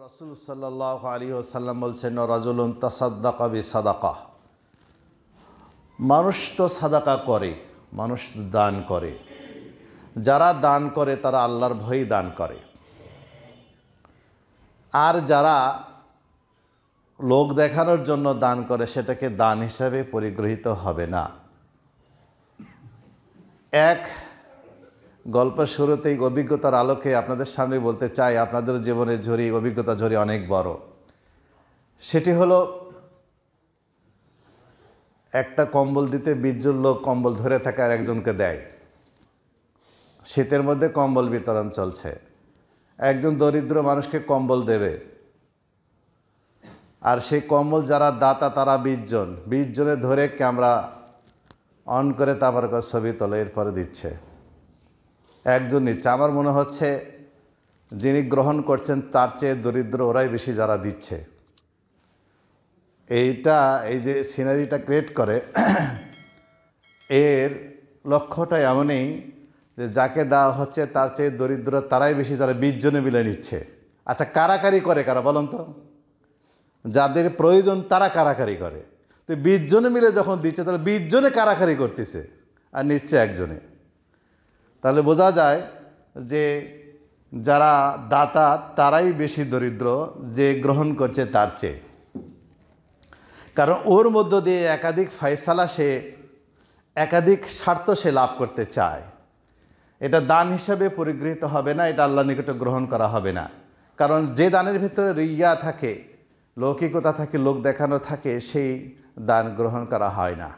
রাসূল সাল্লাল্লাহু আলাইহি ওয়াসাল্লাম বলছেন, রাজুলুন তাসাদ্দাকা বিসাদাকাহ। মানুষ তো সাদাকা করে, মানুষ দান করে। যারা দান করে তারা আল্লাহর ভয়েই দান করে। আর যারা লোক দেখানোর জন্য দান করে সেটাকে দান হিসাবে পরিগৃহীত হবে না। এক গল্পের শুরুতেই অভিজ্ঞতার আলোকে আপনাদের সামনে বলতে চাই, আপনাদের জীবনের ঝুড়ি, অভিজ্ঞতা ঝুড়ি অনেক বড়। সেটি হলো, একটা কম্বল দিতে 20 জন লোক কম্বল ধরে থাকে আর একজনকে দেয়। শীতের মধ্যে কম্বল বিতরণ চলছে, একজন দরিদ্র মানুষকে কম্বল দেবে, আর সেই কম্বল যারা দাতা তারা 20 জনে ধরে ক্যামেরা অন করে তারপর ছবি তোলে, এরপরে দিচ্ছে। একজন নিচ্ছে। আমার মনে হচ্ছে যিনি গ্রহণ করছেন তার চেয়ে দরিদ্র ওরাই বেশি যারা দিচ্ছে। এই যে সিনারিটা ক্রিয়েট করে, এর লক্ষ্যটা এমনই যে যাকে দেওয়া হচ্ছে তার চেয়ে দরিদ্র তারাই বেশি, যারা 20 জনে মিলে নিচ্ছে। আচ্ছা, কারাকারি করে কারা বলুন তো? যাদের প্রয়োজন তারা কারাকারি করে। তো 20 জনে মিলে যখন দিচ্ছে তাহলে 20 জনে কারাকারি করতেছে আর নিচ্ছে একজনে। তাহলে বোঝা যায় যে যারা দাতা তারাই বেশি দরিদ্র যে গ্রহণ করছে তার চেয়ে। কারণ ওর মধ্য দিয়ে একাধিক ফয়সালা, সে একাধিক স্বার্থ সে লাভ করতে চায়। এটা দান হিসাবে পরিগৃহীত হবে না, এটা আল্লাহর নিকটে গ্রহণ করা হবে না। কারণ যে দানের ভিতরে রিয়া থাকে, লৌকিকতা থাকে, লোক দেখানো থাকে, সেই দান গ্রহণ করা হয় না।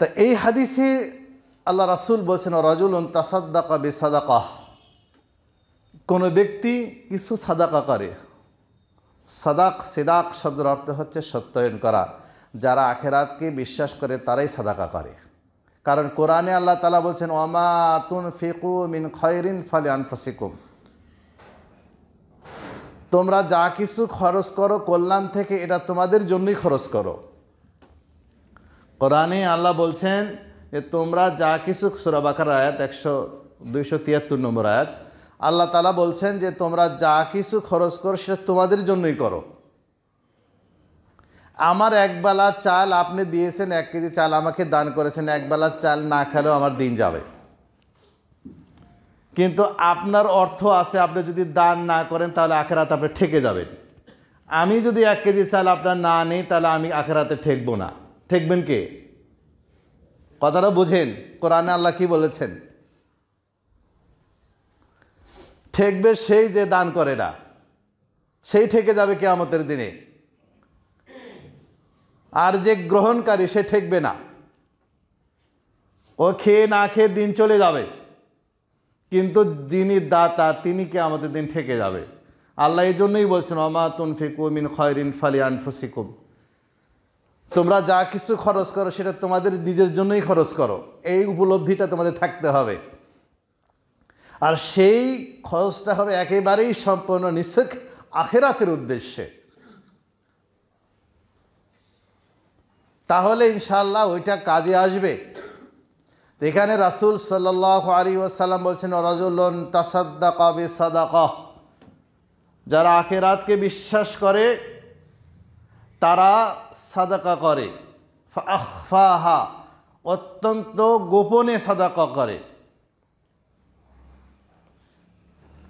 তা এই হাদিসে আল্লাহ রাসূল বলছেন, রাজুলুন তাসাদ্দাকা বিসাদাকাহ। কোনো ব্যক্তি কিছু সাদাকা করে। সিদাক শব্দের অর্থ হচ্ছে সত্যায়ন করা। যারা আখিরাতকে বিশ্বাস করে তারাই সাদাকা করে। কারণ কোরআনে আল্লাহ তাআলা বলছেন, ওয়ামা তুনফিকু মিন খায়রিন ফালিআনফুসিকুম। তোমরা যা কিছু খরচ করো কল্যাণ থেকে, এটা তোমাদের জন্যই খরচ করো। কোরআনে আল্লাহ বলছেন যে তোমরা যা কিছু, সূরা বাকারা আয়াত 273 নম্বর আয়াত, আল্লাহ তাআলা বলছেন যে তোমরা যা কিছু খরচ করো সেটা তোমাদের জন্যই করো। আমার একবেলা চাল আপনি দিয়েছেন, 1 কেজি চাল আমাকে দান করেছেন, একবেলা চাল না খেলেও আমার দিন যাবে। কিন্তু আপনার অর্থ আছে, আপনি যদি দান না করেন তাহলে আখিরাতে আপনি ঠেকে যাবেন। আমি যদি 1 কেজি চাল আপনার না নিই তাহলে আমি আখিরাতে ঠেকবো না। ঠেকবেন কে? কথাটা বুঝেন, কোরআনে আল্লাহ কি বলেছেন? ঠেকবে সেই যে দান করে না, সেই ঠেকে যাবে কিয়ামতের দিনে। আর যে গ্রহণকারী সে ঠেকবে না, ও খেয়ে না খেয়ে দিন চলে যাবে। কিন্তু যিনি দাতা তিনি কিয়ামতের দিন ঠেকে যাবে। আল্লাহ এই জন্যই বলছেন, ওয়ামা তুনফিকু মিন খায়রিন ফালিআনফুসিকুম। তোমরা যা কিছু খরচ করো সেটা তোমাদের নিজের জন্যই খরচ করো, এই উপলব্ধিটা তোমাদের থাকতে হবে। আর সেই খরচটা হবে একেবারেই সম্পূর্ণ নিছক আখিরাতের উদ্দেশ্যে। তাহলে ইনশাআল্লাহ ওইটা কাজে আসবে। এখানে রাসূল সাল্লাল্লাহু আলাইহি ওয়াসাল্লাম বলছেন, রাজুলুন তাসাদ্দাকা বিসাদাকাহ। যারা আখিরাতকে বিশ্বাস করে তারা সাদাকা করে। ফাআখফাহা, অত্যন্ত গোপনে সাদাকা করে।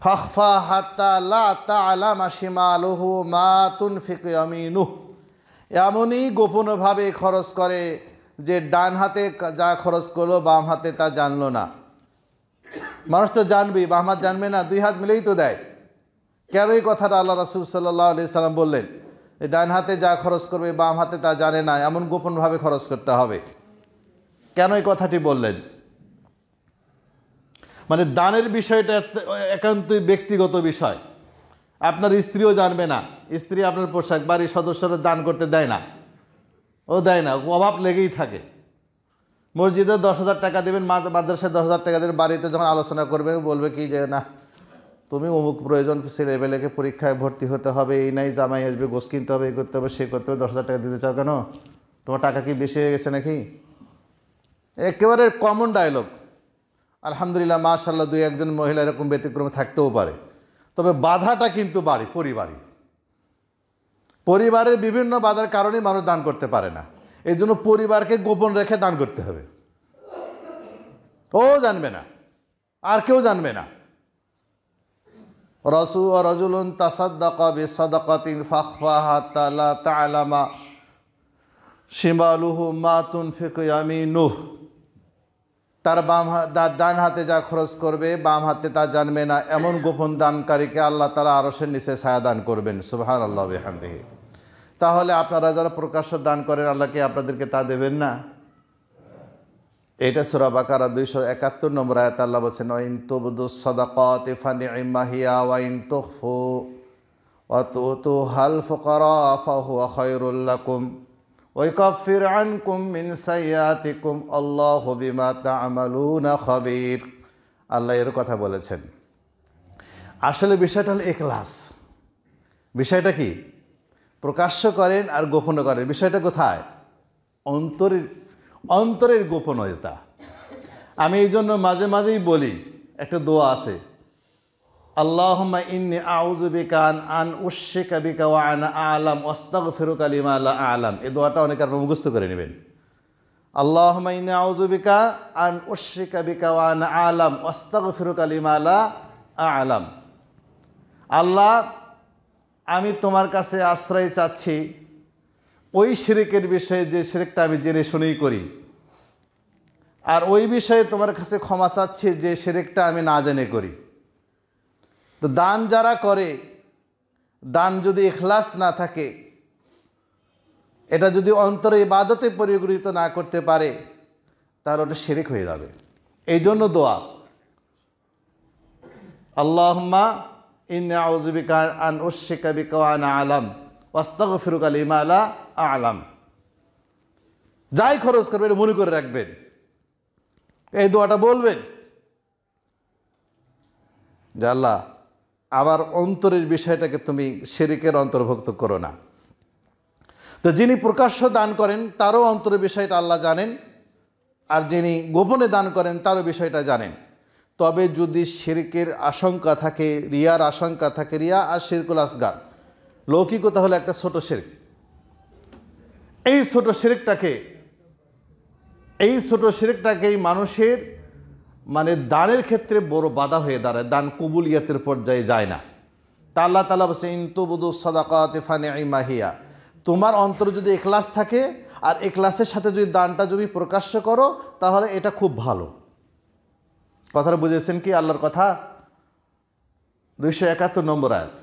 ফাখফা হাত্তা লা তা'লামা শিমালুহু মা তুনফিকু ইয়ামিনুহু। এমনই গোপনভাবে খরচ করে যে ডান হাতে যা খরচ করলো বাম হাতে তা জানলো না। মানুষ তো জানবেই, বাম হাত জানবে না? 2 হাত মিলেই তো দেয়। কেন এই কথাটা আল্লাহ রাসূল সাল্লাল্লাহু আলাইহি সাল্লাম বললেন? ডান হাতে যা খরচ করবে বাম হাতে তা জানে না, এমন গোপনভাবে খরচ করতে হবে। কেন এই কথাটি বললেন? মানে দানের বিষয়টা একান্তই ব্যক্তিগত বিষয়। আপনার স্ত্রীও জানবে না, স্ত্রী আপনার পোশাক বাড়ির সদস্যরা দান করতে দেয় না, ও দেয় না, অভাব লেগেই থাকে। মসজিদে 10,000 টাকা দেবেন, মাদ্রাসায় 10,000 টাকা দেবেন, বাড়িতে যখন আলোচনা করবেন বলবে কি যে না তুমি অমুক প্রয়োজন, ছেলেবেলেকে পরীক্ষায় ভর্তি হতে হবে, এই নাই জামাই আসবে, গোশ কিনতে হবে, এই করতে হবে, সে করতে হবে, 10,000 টাকা দিতে চাও কেন? তোমার টাকা কি বেশি হয়ে গেছে নাকি? একেবারে কমন ডায়লগ। আলহামদুলিল্লাহ, মাশাআল্লাহ, 2-1 জন মহিলা এরকম ব্যতিক্রমে থাকতেও পারে। তবে বাধাটা কিন্তু পরিবারের বিভিন্ন বাধার কারণে মানুষ দান করতে পারে না। এই জন্য পরিবারকে গোপন রেখে দান করতে হবে। ও জানবে না, আর কেউ জানবে না। রাজুলুন তাসাদ্দাকা বিসাদাকাতিন ফাখফাহা হাত্তা লা তা'লামা শিমালুহু মা তুনফিকু ইয়ামিনুহু। তার ডান হাতে যা খরচ করবে বাম হাতে তা জানবে না, এমন গোপন দানকারীকে আল্লাহ তাআলা আরশের নিচে ছায়া দান করবেন। সুবহানাল্লাহি ওয়া বিহামদিহি। তাহলে আপনারা যারা প্রকাশ্য দান করেন, আল্লাহ কি আপনাদেরকে তা দেবেন না? এটা সূরা বাকারা 271 নম্বর আয়াত। আল্লাহ বলেছেন, ওয়া ইন তুবদুস সাদাকাতি ফানি'মা হিয়া ওয়া ইন তুখফু ওয়া তুতুহাল ফুকারা ফাহুয়া খায়রুল লাকুম ওয়া ইউকাফির আনকুম মিন সাইয়্যাতিকুম আল্লাহু বিমা তা'মালুনা খাবীর। আল্লাহ এর কথা বলেছেন। আসলে বিষয়টা হলো ইখলাস। বিষয়টা কি? প্রকাশ্য করেন আর গোপন করেন। বিষয়টা কোথায়? অন্তরের গোপনীয়তা। আমি এই জন্য মাঝে মাঝেই বলি, একটা দোয়া আছে, আল্লাহুম্মা ইন্নী আউযু বিকা আন উশরিকা বিকা ওয়া আনা আ'লাম ওয়াস্তাগফিরুকা লিমা লা আ'লাম। এই দোয়াটা অনেকে আপনারা মুখস্থ করে নেবেন। আল্লাহুম্মা ইন্নী আউযু বিকা আন উশরিকা বিকা ওয়া আনা আ'লাম ওয়াস্তাগফিরুকা লিমা লা আ'লাম। আল্লাহ, আমি তোমার কাছে আশ্রয় চাচ্ছি ওই শিরকের বিষয়ে যে শিরকটা আমি জেনে শুনেই করি, আর ওই বিষয়ে তোমার কাছে ক্ষমা চাচ্ছি যে শিরকটা আমি না জেনে করি। তো দান যারা করে, দান যদি ইখলাস না থাকে, এটা যদি অন্তরে ইবাদতে পরিগণিত না করতে পারে, তাহলে ওটা শিরক হয়ে যাবে। এই জন্য দোয়া, আল্লাহুম্মা ইন্নী আউযু বিকা আন উশরিকা বিকা ওয়া আনা আ'লাম ওয়াস্তাগফিরুকা লিমা লা আ'লাম। যাই খরচ করবেন মনে করে রাখবেন, এই দোয়াটা বলবেন যে আল্লাহ, আবার অন্তরের বিষয়টাকে তুমি শিরকের অন্তর্ভুক্ত করো না। তো যিনি প্রকাশ্য দান করেন তারও অন্তরের বিষয়টা আল্লাহ জানেন, আর যিনি গোপনে দান করেন তারও বিষয়টা জানেন। তবে যদি শিরকের আশঙ্কা থাকে, রিয়ার আশঙ্কা থাকে, রিয়া আর শিরকুল আসগার, লৌকিকতা হলো একটা ছোট শিরক। এই ছোট শিরকটাকেই মানুষের দানের ক্ষেত্রে বড় বাধা হয়ে দাঁড়ায়, দান কবুলিয়াতের পর্যায়ে যায় না। তা আল্লাহ তাআলা বলেছেন, ইন তুবদুস সাদাকাতি ফানি'মা হিয়া। তোমার অন্তরে যদি ইখলাস থাকে আর ইখলাসের সাথে যদি দানটা যদি প্রকাশ্য করো, তাহলে এটা খুব ভালো। কথাটা বুঝেছেন কি আল্লাহর কথা? 271 নম্বর আয়াত,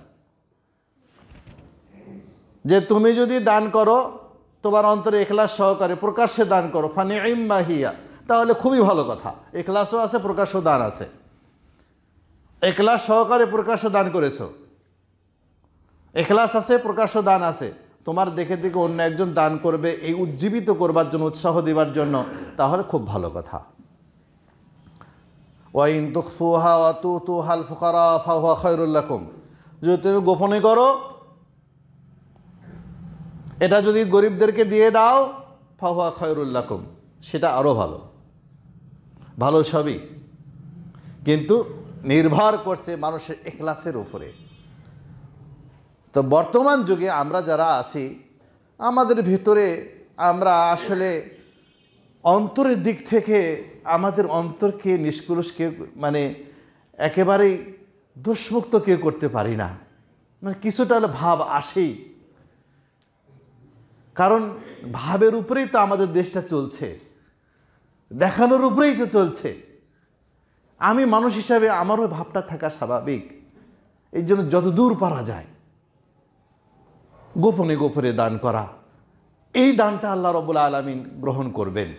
যে তুমি যদি দান করো, তোমার অন্তরে ইখলাস সহকারে প্রকাশ্যে দান করো, ফানি'মা হিয়া, তাহলে খুবই ভালো কথা। ইখলাসও আছে, প্রকাশ্য দান আছে। ইখলাস সহকারে প্রকাশ্য দান করেছো, ইখলাস আছে, প্রকাশ্য দান আছে, তোমার দেখে দেখে অন্য একজন দান করবে, এই উজ্জীবিত করবার জন্য, উৎসাহ দেবার জন্য, তাহলে খুব ভালো কথা। ওয়া ইন তুখফুহা ওয়া তুতুহাল ফুকারা ফাহুয়া খায়রুল লাকুম। যদি তুমি গোপনে করো, এটা যদি গরিবদেরকে দিয়ে দাও, ফাহুয়া খায়রুল লাকুম, সেটা আরও ভালো সবই, কিন্তু নির্ভর করছে মানুষের ইখলাসের উপরে। তো বর্তমান যুগে আমরা যারা আছি, আমাদের ভিতরে আমরা আসলে অন্তরের দিক থেকে আমাদের অন্তরকে নিষ্কলুষ কেউ, একেবারেই দোষমুক্ত কেউ করতে পারি না। কিছুটা হলে ভাব আসেই, কারণ ভাবের উপরেই তো আমাদের দেশটা চলছে, দেখানোর উপরেই তো চলছে। আমি মানুষ হিসাবে আমারও ভাবটা থাকা স্বাভাবিক। এই জন্য যত দূর পারা যায় গোপনে গোপনে দান করা, এই দানটা আল্লাহ রাব্বুল আলামিন গ্রহণ করবেন।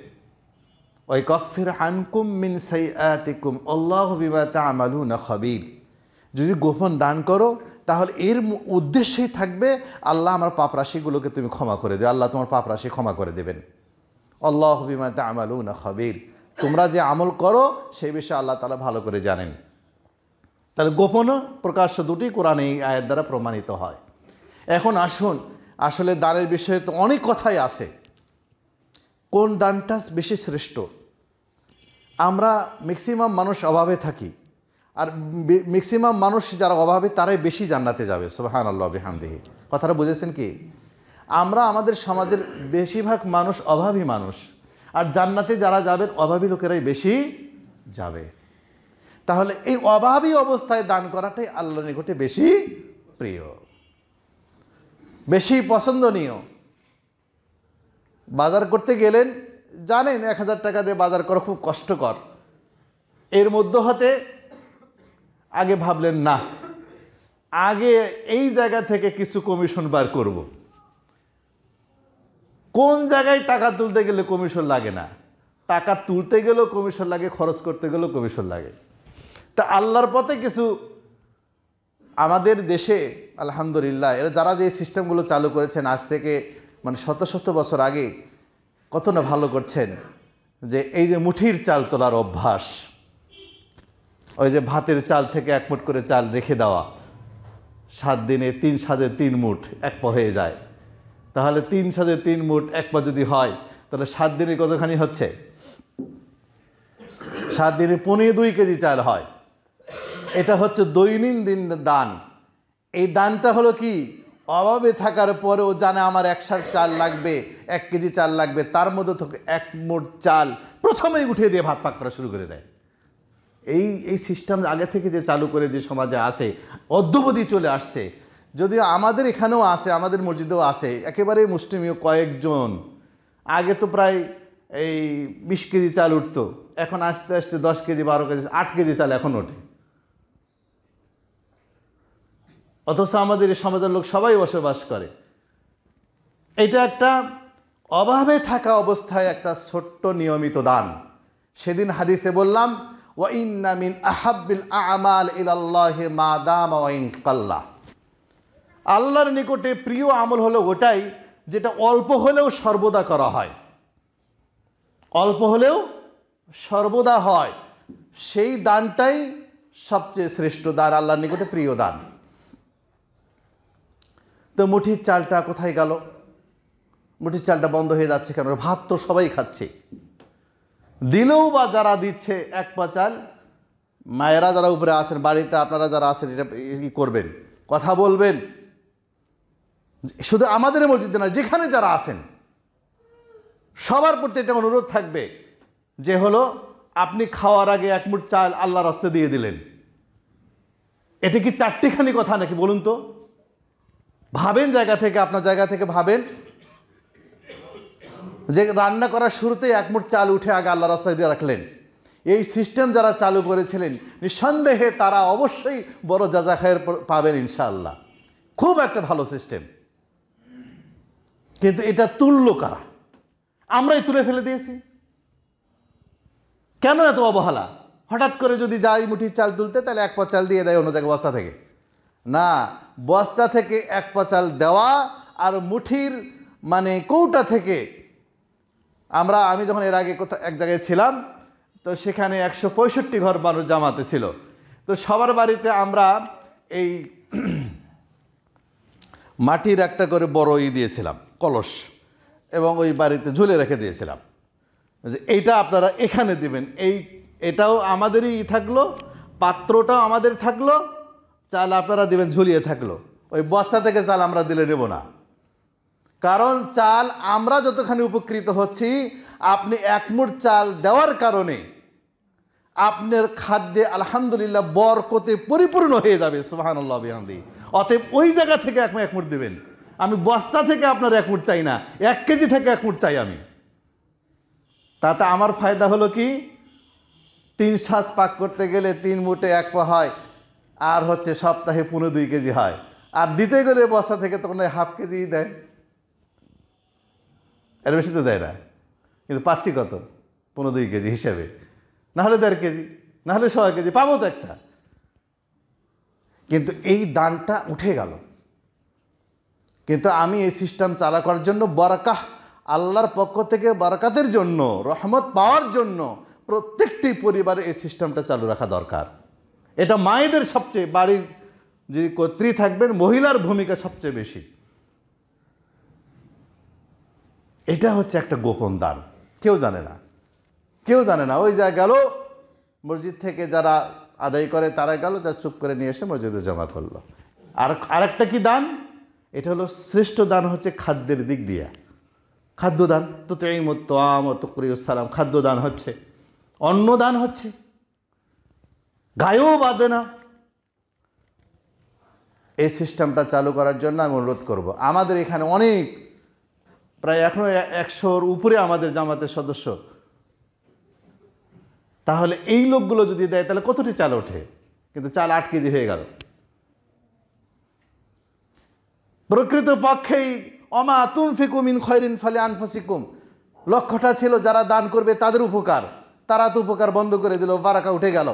ওয়া ইউকাফির আনকুম মিন সাইয়্যাতিকুম আল্লাহু বিমা তা'মালুনা খাবীর। যদি গোপন দান করো, তাহলে এর উদ্দেশ্যই থাকবে আল্লাহ আমার পাপরাশিগুলোকে তুমি ক্ষমা করে দেবে, আল্লাহ তোমার পাপরাশি ক্ষমা করে দেবেন। আল্লাহু বিমা তা'মালুনা খাবীর। তোমরা যে আমল করো সেই বিষয়ে আল্লাহ তাআলা ভালো করে জানেন। তাহলে গোপন প্রকাশ্য দুটি কোরআনে এই আয়াত দ্বারা প্রমাণিত হয়। এখন আসুন, আসলে দানের বিষয়ে তো অনেক কথাই আছে, কোন দানটা বেশি শ্রেষ্ঠ। আমরা ম্যাক্সিমাম মানুষ অভাবে থাকি, আর ম্যাক্সিমাম মানুষ যারা অভাবে তারাই বেশি জান্নাতে যাবে। সুবহানাল্লাহ বিহামদিহি। কথাটা বুঝেছেন কি? আমরা আমাদের সমাজের বেশিরভাগ মানুষ অভাবী মানুষ, আর জান্নাতে যারা যাবেন অভাবী লোকেরাই বেশি যাবে। তাহলে এই অভাবী অবস্থায় দান করাটাই আল্লাহর নিকটে বেশি প্রিয়, বেশি পছন্দনীয়। বাজার করতে গেলেন, জানেন 1000 টাকা দিয়ে বাজার করা খুব কষ্টকর, এর মধ্য হতে আগে ভাবলেন না, আগে এই জায়গা থেকে কিছু কমিশন বার করব। কোন জায়গায় টাকা তুলতে গেলে কমিশন লাগে না, টাকা তুলতে গেলেও কমিশন লাগে, খরচ করতে গেলেও কমিশন লাগে। তা আল্লাহর পথে কিছু আমাদের দেশে আলহামদুলিল্লাহ এরা যারা যে সিস্টেমগুলো চালু করেছেন আজ থেকে মানে শত শত বছর আগে, কত না ভালো করছেন। যে এই যে মুঠির চাল তোলার অভ্যাস, ওই যে ভাতের চাল থেকে 1 মুঠ করে চাল রেখে দেওয়া, 7 দিনে 3 সাজে 3 মুঠ 1 পা হয়ে যায়। তাহলে 3 সাজে 3 মুঠ 1 পা যদি হয়, তাহলে 7 দিনে কতখানি হচ্ছে? 7 দিনে 2.5 কেজি চাল হয়। এটা হচ্ছে দৈনন্দিন দান। এই দানটা হলো কি, অভাবে থাকার পরেও জানে আমার 1 সার চাল লাগবে, 1 কেজি চাল লাগবে, তার মধ্যে থেকে 1 মুঠ চাল প্রথমেই উঠিয়ে দিয়ে ভাত পাক করা শুরু করে দেয়। এই সিস্টেম আগে থেকে যে চালু করে যে সমাজে আসে, অদ্যবধি চলে আসছে। যদিও আমাদের এখানেও আছে, আমাদের মসজিদেও আছে, একেবারে মুসলিমীয় কয়েকজন। আগে তো প্রায় এই 20 কেজি চাল উঠতো, এখন আস্তে আস্তে 10 কেজি 12 কেজি 8 কেজি চাল এখন ওঠে। অথচ আমাদের এই সমাজের লোক সবাই বসবাস করে। এটা একটা অভাবে থাকা অবস্থায় একটা ছোট্ট নিয়মিত দান। সেদিন হাদিসে বললাম, ওয়া ইন্না মিন আহাব্বিল আমাল ইলাল্লাহি মা দামা ওয়া ইন কাল্লা। আল্লাহর নিকটে প্রিয় আমল হলো ওটাই যেটা অল্প হলেও সর্বদা করা হয়, অল্প হলেও সর্বদা হয়। সেই দানটাই সবচেয়ে শ্রেষ্ঠ দান, আল্লাহর নিকটে প্রিয় দান। তো মুঠির চালটা কোথায় গেল? মুঠির চালটা বন্ধ হয়ে যাচ্ছে কেন? ভাত তো সবাই খাচ্ছে, দিলেও বা যারা দিচ্ছে 1 পা চাল, মায়েরা যারা উপরে আছেন, বাড়িতে আপনারা যারা আছেন, এটা করবেন, কথা বলবেন। শুধু আমাদের মসজিদে না, যেখানে যারা আছেন সবার প্রতি একটা অনুরোধ থাকবে যে হলো, আপনি খাওয়ার আগে 1 মুঠ চাল আল্লাহর হস্তে দিয়ে দিলেন। এটা কি 4টিখানি কথা নাকি বলুন তো? ভাবেন, জায়গা থেকে, আপনার জায়গা থেকে ভাবেন যে রান্না করার শুরুতেই 1 মুঠ চাল উঠে আগে আল্লাহর রাস্তায় দিয়ে রাখলেন। এই সিস্টেম যারা চালু করেছিলেন, নিঃসন্দেহে তারা অবশ্যই বড় জাযা খায়ের পাবেন ইনশাআল্লাহ। খুব একটা ভালো সিস্টেম। কিন্তু এটা তুললো কারা? আমরাই তুলে ফেলে দিয়েছি। কেন এত অবহেলা? হঠাৎ করে যদি যাই মুঠির চাল তুলতে, তাহলে 1 পা চাল দিয়ে দেয় অন্য জায়গায় বস্তা থেকে। না, বস্তা থেকে 1 পা চাল দেওয়া আর মুঠির মানে কৌটা থেকে। আমি যখন এর আগে এক জায়গায় ছিলাম, তো সেখানে 165 ঘর মানুষ জামাতে ছিল। তো সবার বাড়িতে আমরা এই মাটির একটা করে বড় দিয়েছিলাম, কলস, এবং ওই বাড়িতে ঝুলে রেখে দিয়েছিলাম যে এইটা আপনারা এখানে দিবেন। এটাও আমাদেরই থাকলো, পাত্রটাও আমাদের থাকলো, চাল আপনারা দিবেন ঝুলিয়ে থাকলো। ওই বস্তা থেকে চাল আমরা দিলে নেব না। কারণ চাল আমরা যতখানি উপকৃত হচ্ছি, আপনি 1 মুঠ চাল দেওয়ার কারণে আপনার খাদ্যে আলহামদুলিল্লাহ বরকতে পরিপূর্ণ হয়ে যাবে। সুবহানাল্লাহ বিহামদিহি। অতএব ওই জায়গা থেকে 1 মুঠ দিবেন। আমি বস্তা থেকে আপনার 1 মুঠ চাই না, 1 কেজি থেকে 1 মুঠ চাই আমি। তাতে আমার ফায়দা হলো কি, 3 সাজ পাক করতে গেলে 3 মুঠে 1 পা হয়, আর হচ্ছে সপ্তাহে 2.5 কেজি হয়। আর দিতে গেলে বস্তা থেকে তখন 1/2 কেজি দেয়, এর বেশি তো দেয় না। কিন্তু পাচ্ছি কত? 2.5 কেজি হিসেবে, না হলে 1.5 কেজি, না হলে 100 কেজি পাবো তো একটা। কিন্তু এই দানটা উঠে গেল। কিন্তু আমি এই সিস্টেম চালা করার জন্য, বরকাহ আল্লাহর পক্ষ থেকে বরকাতের জন্য, রহমত পাওয়ার জন্য প্রত্যেকটি পরিবারে এই সিস্টেমটা চালু রাখা দরকার। এটা মায়েদের সবচেয়ে, বাড়ির যে কর্ত্রী থাকবেন, মহিলার ভূমিকা সবচেয়ে বেশি। এটা হচ্ছে একটা গোপন দান, কেউ জানে না, কেউ জানে না। ওই যা গেল মসজিদ থেকে যারা আদায় করে তারা গেল, যা চুপ করে নিয়ে এসে মসজিদে জমা করলো। আরেকটা কি দান, এটা হলো শ্রেষ্ঠ দান হচ্ছে খাদ্যের দিক দিয়ে, খাদ্যদান। তো এই মতো সালাম খাদ্যদান হচ্ছে, অন্নদান হচ্ছে, গায়েও বাঁধে না। এই সিস্টেমটা চালু করার জন্য আমি অনুরোধ করব। আমাদের এখানে অনেক, প্রায় এখনও 100-র উপরে আমাদের জামাতের সদস্য। তাহলে এই লোকগুলো যদি দেয় তাহলে কতটি চাল ওঠে? কিন্তু চাল 8 কেজি হয়ে গেল। প্রকৃত পক্ষেই অমা তুনফিকু মিন খয়রিন ফালি আনফুসিকুম, লক্ষ্যটা ছিল যারা দান করবে তাদের উপকার, তারা তো উপকার বন্ধ করে দিল, বারাকা উঠে গেল।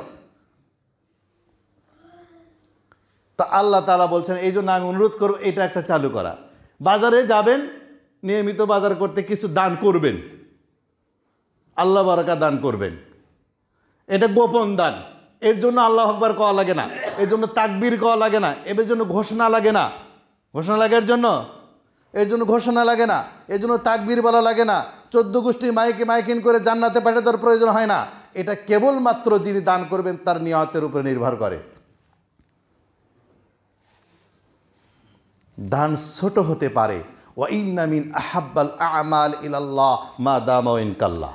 তা আল্লাহ তাআলা বলছেন এই জন্য আমি অনুরোধ করব এটা একটা চালু করা। বাজারে যাবেন, নিয়মিত বাজার করতে কিছু দান করবেন, আল্লাহ বারাকা দান করবেন। এটা গোপন দান, এর জন্য আল্লাহু আকবার কওয়া লাগে না, এর জন্য তাকবীর কওয়া লাগে না, এর জন্য ঘোষণা লাগে না। ঘোষণা লাগে এর জন্য ঘোষণা লাগে না, এর জন্য তাকবীর বলা লাগে না, 14 গোষ্ঠী মাইকিন করে জান্নাতে পাঠিয়ে দেওয়ার প্রয়োজন হয় না। এটা কেবলমাত্র যিনি দান করবেন তার নিয়তের উপরে নির্ভর করে। দান ছোট হতে পারে, ওয়া ইন্না মিন আহাব্বাল আমাল ইলাল্লাহ মা দামা ওয়া ইন কাল্লা।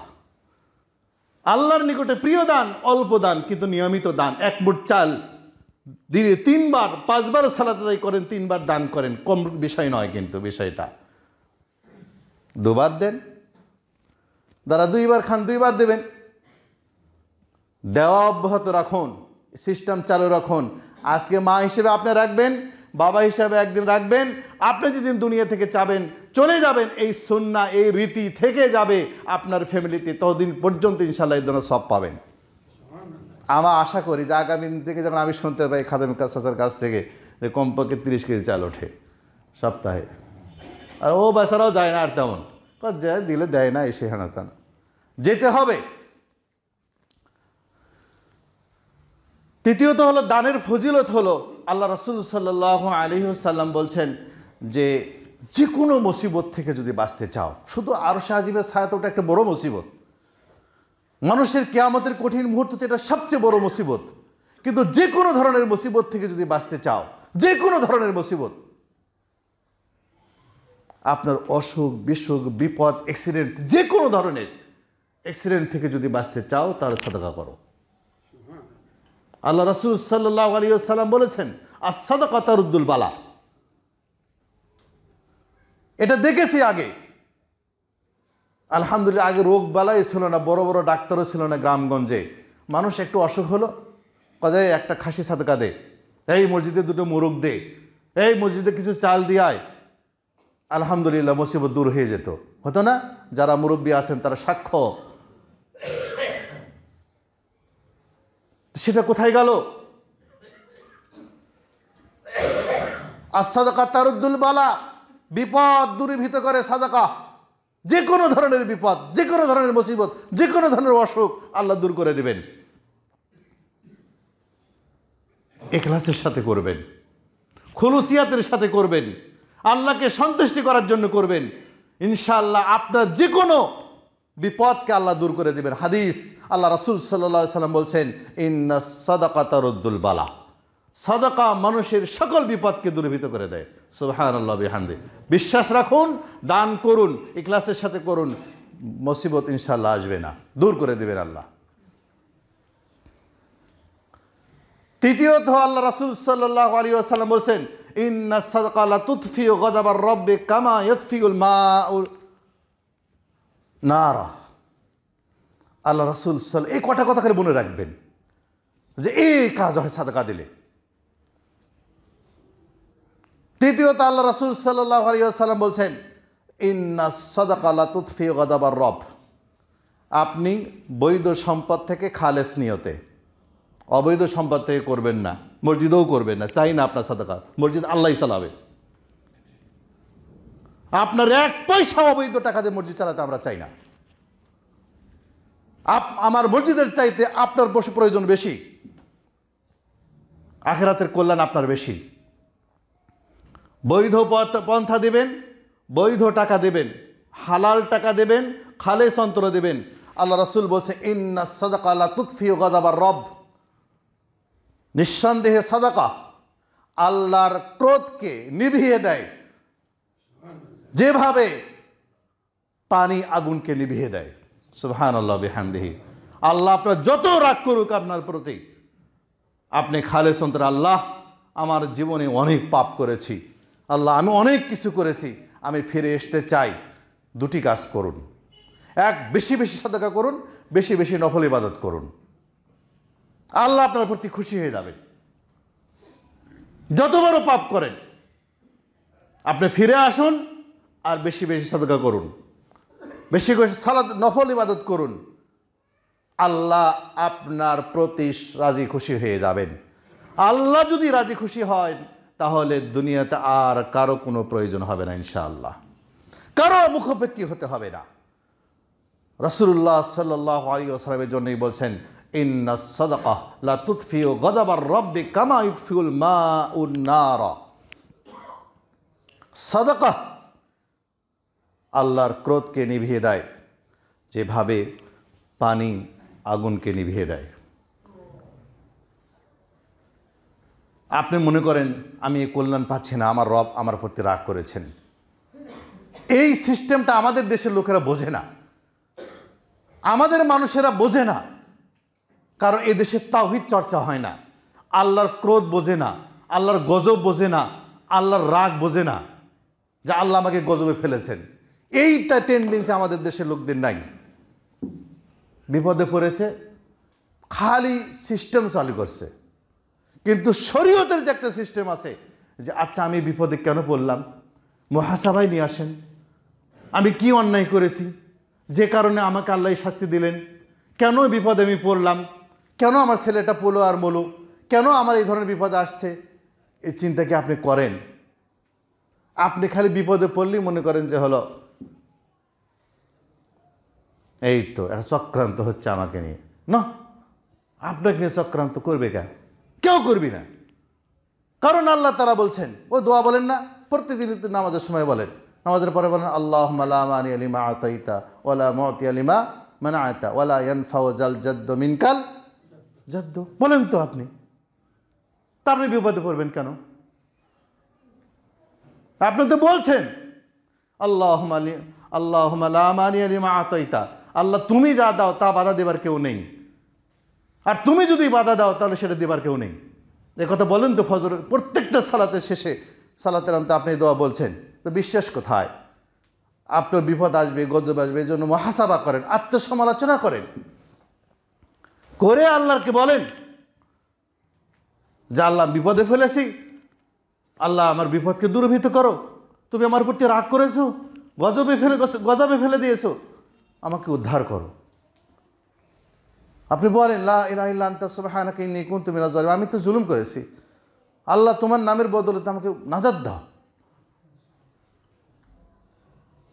আল্লাহর নিকটে প্রিয় দান অল্প দান, কিন্তু নিয়মিত দান। 1 মুঠ চাল দিনে 3 বার 5 বার সালাত আদায় করেন, 3 বার দান করেন, কম বিষয় নয়। কিন্তু বিষয়টা 2 বার দেন, যারা 2 বার খান 2 বার দেবেন। দেওয়া অব্যাহত রাখুন, সিস্টেম চালু রাখুন। আজকে মা হিসেবে আপনি রাখবেন, বাবা হিসাবে একদিন রাখবেন। আপনি যেদিন দুনিয়া থেকে চলে যাবেন, এই সুন্নাহ এই রীতি থেকে যাবে আপনার ফ্যামিলিতে, ততদিন পর্যন্ত ইনশাআল্লাহ এই ধরনের সব পাবেন। আমার আশা করি যে আগামী দিন থেকে যখন আমি শুনতে পাই খাদেম চাচার কাছ থেকে যে কমপক্ষে 30 কেজি চাল ওঠে সপ্তাহে, আর ও বেচারাও যায় না আর তেমন, যায় দিলে দেয় না, এসে হেনাতান যেতে হবে। তৃতীয়ত হলো দানের ফজিলত হলো, আল্লাহ রাসূল সাল্লাল্লাহু আলাইহি ওয়াসাল্লাম বলছেন যে যে কোনো মুসিবত থেকে যদি বাঁচতে চাও, শুধু আরশে আজিমের ছায়াত ওটা একটা বড় মুসিবত, মানুষের কিয়ামতের কঠিন মুহূর্ততে এটা সবচেয়ে বড় মুসিবত, কিন্তু যে কোনো ধরনের মুসিবত থেকে যদি বাঁচতে চাও, যে কোনো ধরনের মুসিবত, আপনার অসুখ বিসুখ বিপদ অ্যাক্সিডেন্ট, যে কোনো ধরনের অ্যাক্সিডেন্ট থেকে যদি বাঁচতে চাও তাহলে সাদাকা করো। আল্লাহ রাসূল সাল্লাল্লাহু আলাইহি ওয়াসাল্লাম বলেছেন আস-সাদাকা তারুদ্দুল বালা। এটা দেখেছি আগে, আলহামদুলিল্লাহ। আগে রোগ বালাই ছিল না, বড় বড় ডাক্তারও ছিল না গ্রামগঞ্জে। মানুষ একটু অসুখ হলো, কাজে একটা খাসি সাদকা দে, এই মসজিদে 2টো মোরগ দে, এই মসজিদে কিছু চাল দিয়ায়, আলহামদুলিল্লাহ মুসিবত দূর হয়ে যেত। হতো না? যারা মুরব্বী আছেন তারা সাক্ষ্য। সেটা কোথায় গেল? as-সাদাকা তারুদ্দুল বালা, বিপদ দূরীভূত করে সাদাকা। যে কোনো ধরনের বিপদ, যে কোনো ধরনের মুসিবত, যে কোনো ধরনের অসুখ আল্লাহ দূর করে দিবেন। ইখলাসের সাথে করবেন, খুলুসিয়াতের সাথে করবেন, আল্লাহকে সন্তুষ্টি করার জন্য করবেন। ইনশাআল্লাহ আপনার যে কোনো বিপদকে আল্লাহ দূর করে দিবেন। হাদিস, আল্লাহ রাসূল সাল্লাল্লাহু আলাইহি ওয়াসাল্লাম বলছেন ইন্নাস সাদাকা তারুদ্দুল বালা, সাদাকা মানুষের সকল বিপদকে দূরীভূত করে দেয়। সুবহানাল্লাহ বিহামদি। বিশ্বাস রাখুন, দান করুন, ইখলাসের সাথে করুন, মুসিবত ইনশাআল্লাহ আসবে না, দূর করে দিবেন আল্লাহ। তৃতীয়ত আল্লাহ রাসূল সাল্লাল্লাহু আলাইহি ওয়াসাল্লাম বলছেন ইন্নাস সাদাকা লা তুতফিউ গাযাবার রাব্বি কামা ইয়াতফিউল মাউ নারা। আল্লাহ রাসূল এই কটা কথা করে মনে রাখবেন যে এই কাজ হয় সাদাকা দিলে। তৃতীয়ত আল্লাহ রাসূল সাল্লাল্লাহু আলাইহি ওয়াসাল্লাম বলছেন ইন্নাস সাদাকা লা তুতফিউ গাযাবার রব। আপনি বৈধ সম্পদ থেকে খালেস নিয়তে, অবৈধ সম্পদ থেকে করবেন না, মসজিদেও করবেন না, চাই না আপনার সাদাকা, মসজিদ আল্লাহই চালাবে। আপনার 1 পয়সা অবৈধ টাকা দিয়ে মসজিদ চালাতে আমরা চাই না। আমার মসজিদের চাইতে আপনার প্রয়োজন বেশি, আখিরাতের কল্যাণ আপনার বেশি। বৈধ পন্থা দেবেন, বৈধ টাকা দেবেন, হালাল টাকা দেবেন, খালেস অন্তর দেবেন। আল্লাহ রাসূল বলছে ইন্নাস সাদাকা লা তুতফিউ গাযাবার রব। নিঃসন্দেহে সাদাকা আল্লাহর ক্রোধকে নিভিয়ে দেয়, যেভাবে পানি আগুনকে নিভিয়ে দেয়। সুবহানাল্লাহ বিহামদিহি। আল্লাহ আপনার যত রাগ করুক আপনার প্রতি, আপনি খালেস অন্তরে, আল্লাহ আমার জীবনে অনেক পাপ করেছি, আল্লাহ আমি অনেক কিছু করেছি, আমি ফিরে আসতে চাই। দুটি কাজ করুন, এক, বেশি বেশি সাদাকা করুন, বেশি বেশি নফল ইবাদত করুন। আল্লাহ আপনার প্রতি খুশি হয়ে যাবে। যত বড় পাপ করেন আপনি ফিরে আসুন আর বেশি বেশি সাদাকা করুন, বেশি বেশি সালাত নফল ইবাদত করুন। আল্লাহ আপনার প্রতি রাজি খুশি হয়ে যাবেন। আল্লাহ যদি রাজি খুশি হয় তাহলে দুনিয়াতে আর কারো কোনো প্রয়োজন হবে না ইনশাআল্লাহ, কারো মুখাপেক্ষী হতে হবে না। রাসূলুল্লাহ সাল্লাল্লাহু আলাইহি ওয়াসাল্লামের জন্যই বলছেন, ইন্নাস সাদাকাহ লা তুতফিউ গাযাবার রাব্বি কামা ইউতফিউল মাউন নার। সাদাকা আল্লাহর ক্রোধকে নিভিয়ে দেয়, যেভাবে পানি আগুনকে নিভিয়ে দেয়। আপনি মনে করেন আমি এই কল্যাণ পাচ্ছি না, আমার রব আমার প্রতি রাগ করেছেন। এই সিস্টেমটা আমাদের দেশের লোকেরা বোঝে না, আমাদের মানুষেরা বোঝে না, কারণ এই দেশে তাওহীদ চর্চা হয় না। আল্লাহর ক্রোধ বোঝে না, আল্লাহর গজব বোঝে না, আল্লাহর রাগ বোঝে না, যে আল্লাহ আমাকে গজবে ফেলেছেন। এইটা টেন্ডেন্সি আমাদের দেশের লোকদের নাই। বিপদে পড়েছে, খালি সিস্টেম চালু করছে। কিন্তু শরীয়তের যে একটা সিস্টেম আছে, যে আচ্ছা আমি বিপদে কেন পড়লাম, মুহাসাবায় নিয়ে আসেন, আমি কি অন্যায় করেছি যে কারণে আমাকে আল্লাহ শাস্তি দিলেন, কেন বিপদে আমি পড়লাম, কেন আমার ছেলেটা পড়লো আর মলো, কেন আমার এই ধরনের বিপদ আসছে। এই চিন্তা কি আপনি করেন? আপনি খালি বিপদে পড়লেই মনে করেন যে হলো এই তো একটা চক্রান্ত হচ্ছে আমাকে নিয়ে। না, আপনাকে নিয়ে চক্রান্ত করবে কেউ করবি না। কারণ আল্লাহ তাআলা বলছেন, ও দোয়া বলেন না প্রত্যেকদিন নামাজের সময় বলেন, নামাজের পরে বলেন আল্লাহুম্মা লা মানিয়া লিমা আতাইতা ওয়ালা মুতিয়া লিমা মানাআতা ওয়ালা ইয়ানফাউ জাল জাদ্দু মিনকাল জাদ্দু। বলেন তো আপনি, তা আপনি বিপদে পড়বেন কেন? আপনি তো বলছেন আল্লাহুম্মা লা মানিয়া লিমা আতাইতা, আল্লাহ তুমি যা দাও তা বাধা দেবার কেউ নেই, আর তুমি যদি বাধা দাও তাহলে সেটা দেবার কেউ নেই। এ কথা বলেন তো ফজরের প্রত্যেকটা সালাতের শেষে, সালাতের অন্তে আপনি দোয়া বলছেন, তো বিশ্বাস কোথায়? আপনার বিপদ আসবে, গজব আসবে, এই জন্য মুহাসাবা করেন, আত্মসমালোচনা করেন, করে আল্লাহকে বলেন যে আল্লাহ বিপদে ফেলেছি, আল্লাহ আমার বিপদকে দূরীভূত করো, তুমি আমার প্রতি রাগ করেছো, গজবে ফেলে দিয়েছো, আমাকে উদ্ধার করো। আপনি বলেন লা ইলাহা ইল্লা আনতা সুবহানাকা ইন্নী কুনতু মিনাজ জালিমিন, আমি তো জুলুম করেছি, আল্লাহ তোমার নামের বদলে আমাকে নাজাত দাও।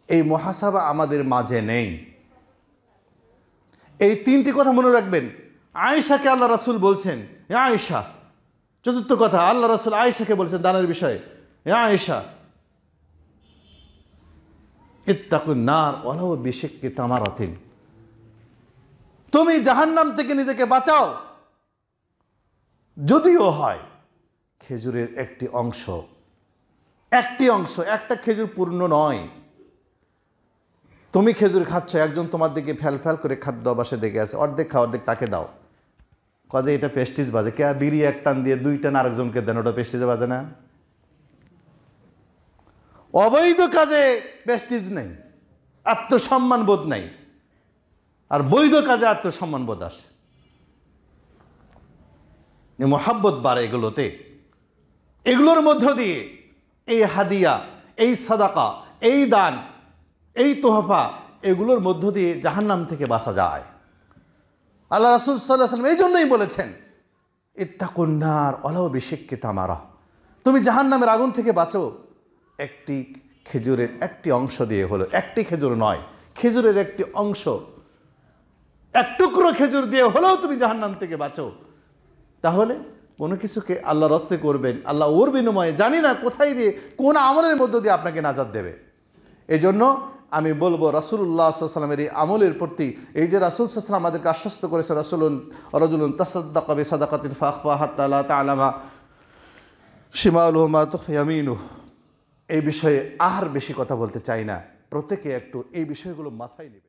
এই মুহাসাবা আমাদের মাঝে নেই। এই তিনটি কথা মনে রাখবেন। আয়েশাকে আল্লাহ রাসূল বলছেন, এ আয়েশা, চতুর্থ কথা আল্লাহ রাসূল আয়েশাকে বলছেন দানের বিষয়ে, এ আয়েশা ইত্তাকুন নার ওয়ালাউ বিশিক্কি তামারাতিন, তুমি জাহান্নাম থেকে নিজেকে বাঁচাও, যদিও হয় খেজুরের একটি অংশ, একটা খেজুর পূর্ণ নয়। তুমি খেজুর খাচ্ছ, একজন তোমার দিকে ফ্যাল ফ্যাল করে খাদ্য অভ্যাসে দেখে আছে, অর্ধেক খাও অর্ধেক তাকে দাও, কাজে এটা পেস্টিজ বাজে। কে বিড়ি এক টান দিয়ে 2 টান আরেকজনকে দেন, ওটা পেস্টিজে বাজে না? অবৈধ কাজে পেস্টিজ নেই, আত্মসম্মান বোধ নাই, আর বৈধ কাজে আত্মসম্মান বোধ আসে, মোহাব্বত বাড়ে এগুলোতে। এগুলোর মধ্য দিয়ে এই হাদিয়া, এই সাদাকা, এই দান, এই তোহফা, এগুলোর মধ্য দিয়ে জাহান্নাম থেকে বাঁচা যায়। আল্লাহ রাসূল সাল্লাল্লাহু আলাইহি ওয়াসাল্লাম এই জন্যই বলেছেন ইত্তাকুন নার ওয়ালাউ বিশিক্কি তামারা, তুমি জাহান্নামের আগুন থেকে বাঁচো একটি খেজুরের একটি অংশ দিয়ে হলো। একটি খেজুর নয়, খেজুরের একটি অংশ, এক টুকরো খেজুর দিয়ে হলেও তুমি জাহান্নাম থেকে বাঁচো। তাহলে কোনো কিছুকে আল্লাহর রাস্তে করবেন, আল্লাহ ওর বিনিময়ে জানি না কোথায় দিয়ে কোন আমলের মধ্য দিয়ে আপনাকে নাজাত দেবে। এই জন্য আমি বলবো রাসূলুল্লাহ সাল্লাল্লাহু আলাইহি ওয়াসাল্লামের এই আমলের প্রতি, এই যে রাসূল সাল্লাল্লাহু আলাইহি ওয়াসাল্লাম আমাদেরকে আশ্বস্ত করেছে, রাজুলুন তাসাদ্দাকা বিসাদাকাতিন ফাআখফা হাত্তা লা তা'লামা শিমালুহু মা তুখফি ইয়ামিনুহু, এই বিষয়ে আর বেশি কথা বলতে চাই না। প্রত্যেকে একটু এই বিষয়গুলো মাথায় নেবে।